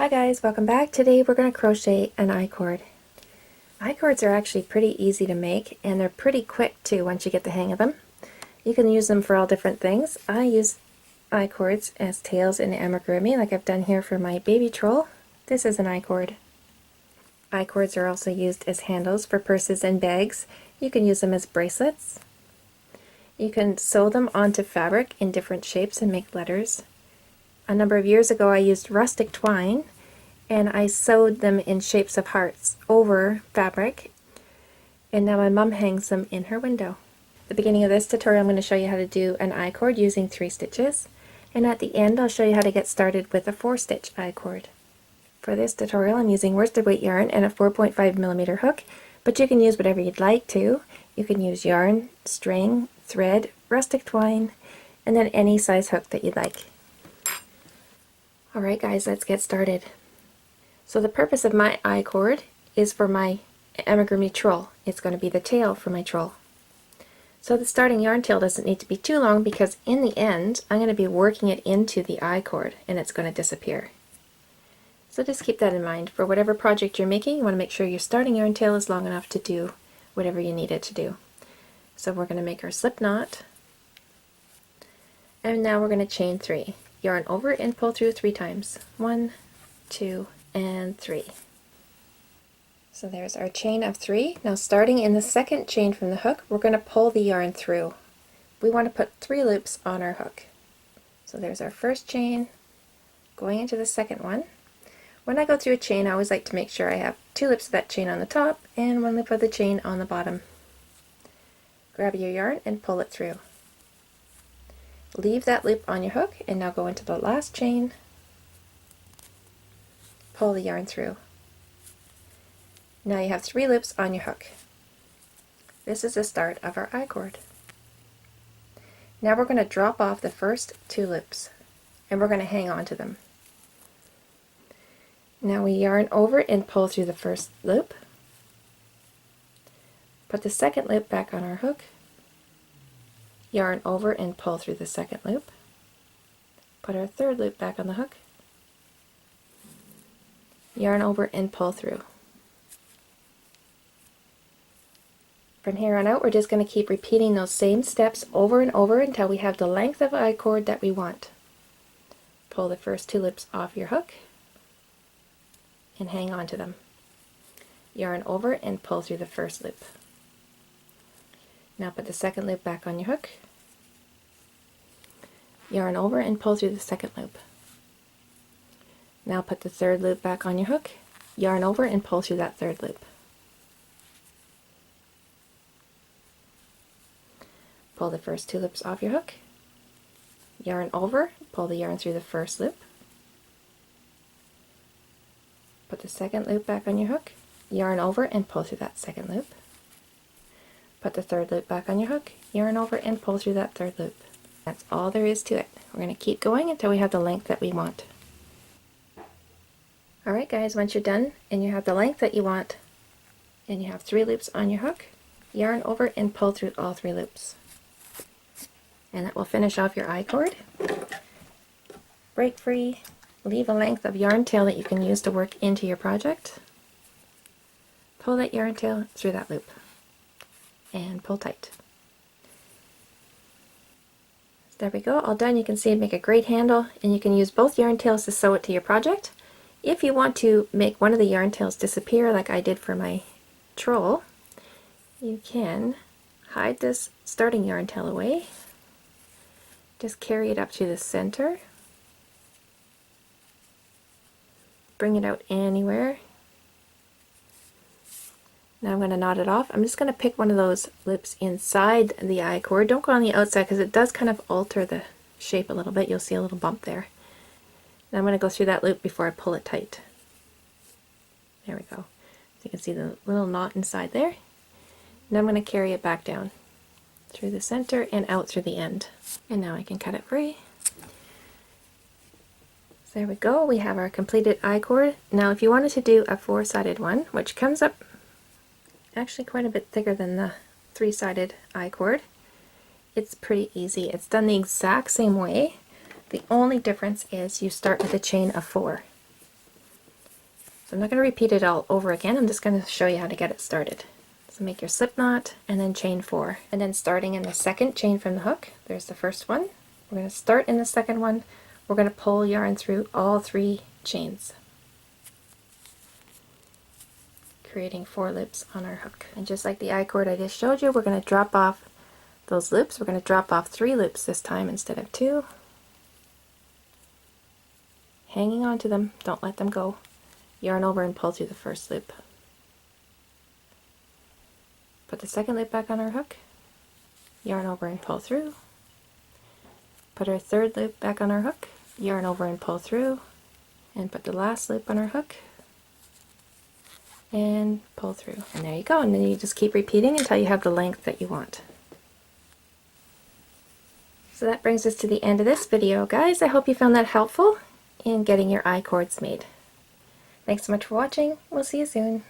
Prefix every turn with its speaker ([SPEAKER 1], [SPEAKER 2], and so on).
[SPEAKER 1] Hi guys, welcome back. Today we're going to crochet an I-cord. I-cords are actually pretty easy to make, and they're pretty quick too once you get the hang of them. You can use them for all different things. I use I-cords as tails in amigurumi like I've done here for my baby troll. This is an I-cord. I-cords are also used as handles for purses and bags. You can use them as bracelets. You can sew them onto fabric in different shapes and make letters. A number of years ago I used rustic twine and I sewed them in shapes of hearts over fabric, and now my mom hangs them in her window. At the beginning of this tutorial I'm going to show you how to do an I-cord using 3 stitches, and at the end I'll show you how to get started with a 4-stitch I-cord. For this tutorial I'm using worsted weight yarn and a 4.5mm hook, but you can use whatever you'd like to. You can use yarn, string, thread, rustic twine, and then any size hook that you'd like. Alright guys, let's get started. So the purpose of my I-cord is for my amigurumi troll. It's going to be the tail for my troll. So the starting yarn tail doesn't need to be too long because in the end I'm going to be working it into the I-cord and it's going to disappear. So just keep that in mind. For whatever project you're making, you want to make sure your starting yarn tail is long enough to do whatever you need it to do. So we're going to make our slip knot, and now we're going to chain 3. Yarn over and pull through 3 times. 1, 2, and 3. So there's our chain of 3. Now starting in the second chain from the hook, we're going to pull the yarn through. We want to put 3 loops on our hook. So there's our first chain, going into the second one. When I go through a chain, I always like to make sure I have 2 loops of that chain on the top and 1 loop of the chain on the bottom. Grab your yarn and pull it through. Leave that loop on your hook and now go into the last chain, pull the yarn through. Now you have 3 loops on your hook. This is the start of our I-cord. Now we're going to drop off the first 2 loops and we're going to hang on to them. Now we yarn over and pull through the first loop, put the second loop back on our hook, yarn over and pull through the second loop, put our third loop back on the hook, yarn over and pull through. From here on out we're just going to keep repeating those same steps over and over until we have the length of I-cord that we want. Pull the first 2 loops off your hook and hang on to them. Yarn over and pull through the first loop. Now put the second loop back on your hook, yarn over and pull through the second loop. Now put the third loop back on your hook, yarn over and pull through that third loop. Pull the first 2 loops off your hook, yarn over, pull the yarn through the first loop, put the second loop back on your hook, yarn over and pull through that second loop. Put the third loop back on your hook, yarn over and pull through that third loop. That's all there is to it. We're going to keep going until we have the length that we want. Alright guys, once you're done and you have the length that you want and you have 3 loops on your hook, yarn over and pull through all 3 loops. And that will finish off your I-cord. Break free, leave a length of yarn tail that you can use to work into your project. Pull that yarn tail through that loop and pull tight. There we go, all done. You can see it make a great handle, and you can use both yarn tails to sew it to your project. If you want to make one of the yarn tails disappear like I did for my troll, you can hide this starting yarn tail away. Just carry it up to the center. Bring it out anywhere. Now I'm going to knot it off. I'm just going to pick one of those loops inside the I-cord. Don't go on the outside because it does kind of alter the shape a little bit. You'll see a little bump there. Now I'm going to go through that loop before I pull it tight. There we go. So you can see the little knot inside there. Now I'm going to carry it back down through the center and out through the end. And now I can cut it free. So there we go. We have our completed I-cord. Now if you wanted to do a 4-sided one, which comes up actually quite a bit thicker than the 3-sided I-cord, it's pretty easy. It's done the exact same way. The only difference is you start with a chain of 4. So I'm not going to repeat it all over again, I'm just going to show you how to get it started. So make your slip knot and then chain 4. And then starting in the second chain from the hook, there's the first one. We're going to start in the second one. We're going to pull yarn through all 3 chains, creating 4 loops on our hook. And just like the I-cord I just showed you, we're going to drop off those loops. We're going to drop off 3 loops this time instead of 2. Hanging on to them, don't let them go. Yarn over and pull through the first loop. Put the second loop back on our hook, yarn over and pull through. Put our third loop back on our hook, yarn over and pull through, and put the last loop on our hook and pull through. And there you go, and then you just keep repeating until you have the length that you want. So that brings us to the end of this video, guys. I hope you found that helpful in getting your I-cords made. Thanks so much for watching. We'll see you soon.